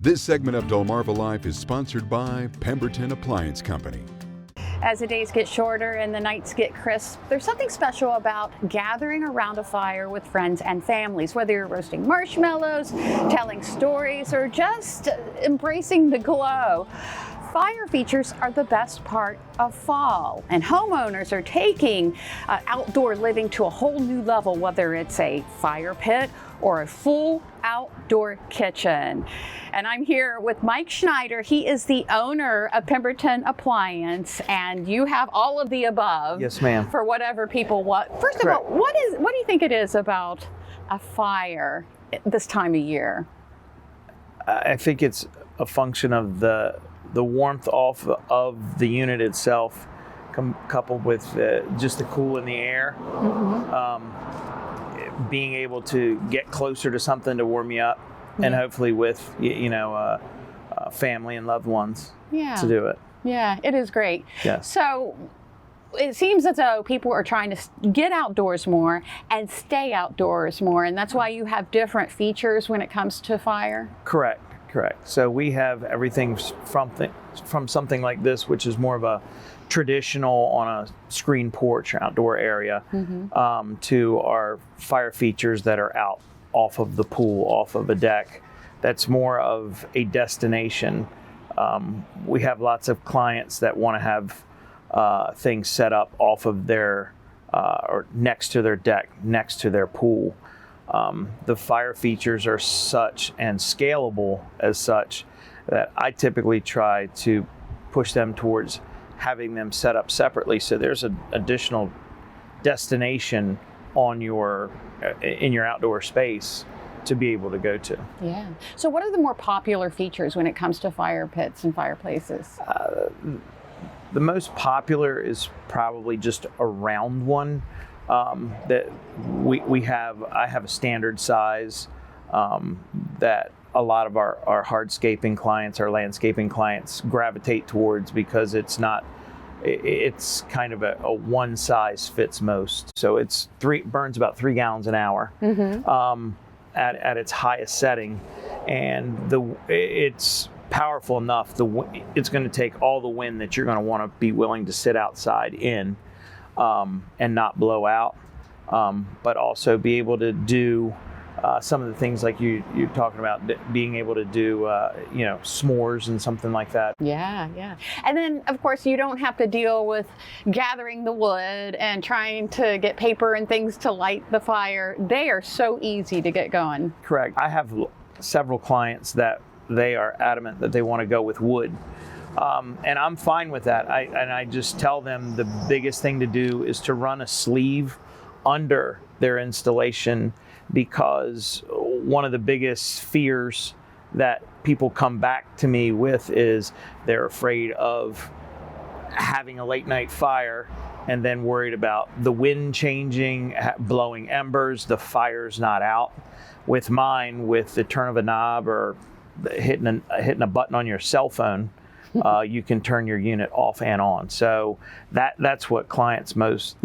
This segment of DelmarvaLife is sponsored by Pemberton Appliance Company. As the days get shorter and the nights get crisp, there's something special about gathering around a fire with friends and families, whether you're roasting marshmallows, telling stories, or just embracing the glow. Fire features are the best part of fall, and homeowners are taking outdoor living to a whole new level, whether it's a fire pit or a full outdoor kitchen. And I'm here with Mike Schneider. He is the owner of Pemberton Appliance, and you have all of the above. Yes, ma'am. For whatever people want. First of all, what do you think it is about a fire this time of year? I think it's a function of the warmth off of the unit itself, coupled with just the cool in the air. Being able to get closer to something to warm you up, and hopefully with family and loved ones to do it. Yeah, it is great. Yes. So it seems as though people are trying to get outdoors more and stay outdoors more, and that's why you have different features when it comes to fire. Correct. So we have everything from something like this, which is more of a traditional on a screen porch or outdoor area, to our fire features that are out off of the pool, off of a deck. That's more of a destination. We have lots of clients that want to have things set up off of their or next to their deck, next to their pool. The fire features are such and scalable as such that I typically try to push them towards having them set up separately, so there's an additional destination on in your outdoor space to be able to go to. Yeah. So what are the more popular features when it comes to fire pits and fireplaces? The most popular is probably just a round one. That I have a standard size that a lot of our hardscaping clients, our landscaping clients gravitate towards, because it's kind of a one size fits most. So burns about 3 gallons an hour at its highest setting, and it's powerful enough. It's going to take all the wind that you're going to want to be willing to sit outside in. And not blow out, but also be able to do some of the things like you're talking about, being able to do s'mores and something like that. Yeah. And then, of course, you don't have to deal with gathering the wood and trying to get paper and things to light the fire. They are so easy to get going. Correct. I have several clients that they are adamant that they want to go with wood. And I'm fine with that. I just tell them the biggest thing to do is to run a sleeve under their installation, because one of the biggest fears that people come back to me with is they're afraid of having a late night fire and then worried about the wind changing, blowing embers, the fire's not out. With mine, with the turn of a knob or hitting a button on your cell phone, you can turn your unit off and on. So that's what clients most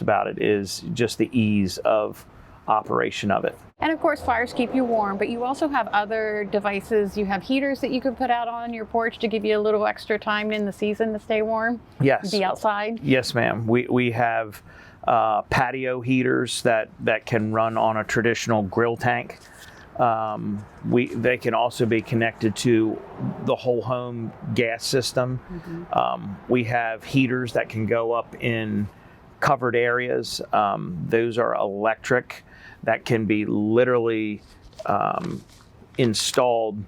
about it, is just the ease of operation of it. And of course, fires keep you warm, but you also have other devices. You have heaters that you can put out on your porch to give you a little extra time in the season to stay warm. Yes. Be outside. Yes, ma'am. We have patio heaters that can run on a traditional grill tank. They can also be connected to the whole home gas system. We have heaters that can go up in covered areas. Those are electric, that can be literally installed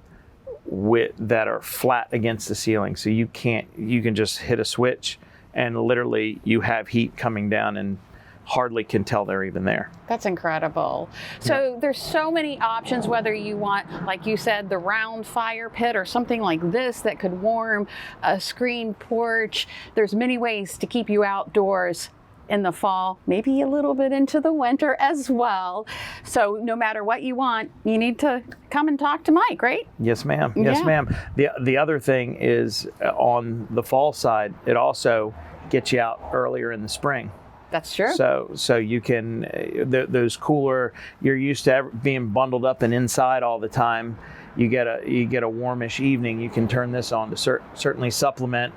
that are flat against the ceiling. So you can just hit a switch and literally you have heat coming down and hardly can tell they're even there. That's incredible. So there's so many options, whether you want, like you said, the round fire pit or something like this that could warm a screen porch. There's many ways to keep you outdoors in the fall, maybe a little bit into the winter as well. So no matter what you want, you need to come and talk to Mike, right? Yes, ma'am. Yes, ma'am. The other thing is on the fall side, it also gets you out earlier in the spring. That's true. So you can, those cooler, you're used to being bundled up and inside all the time. you get a warmish evening, you can turn this on to certainly supplement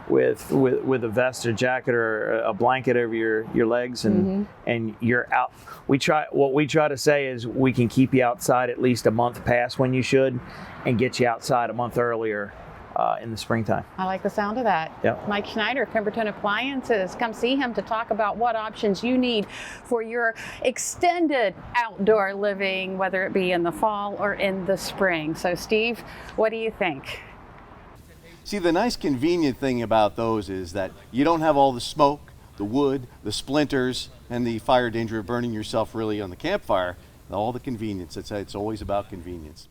with a vest or jacket or a blanket over your legs, and you're out. What we try to say is we can keep you outside at least a month past when you should, and get you outside a month earlier in the springtime. I like the sound of that. Yep. Mike Schneider, Pemberton Appliances. Come see him to talk about what options you need for your extended outdoor living, whether it be in the fall or in the spring. So Steve, what do you think? See, the nice convenient thing about those is that you don't have all the smoke, the wood, the splinters, and the fire danger of burning yourself really on the campfire. All the convenience. It's always about convenience.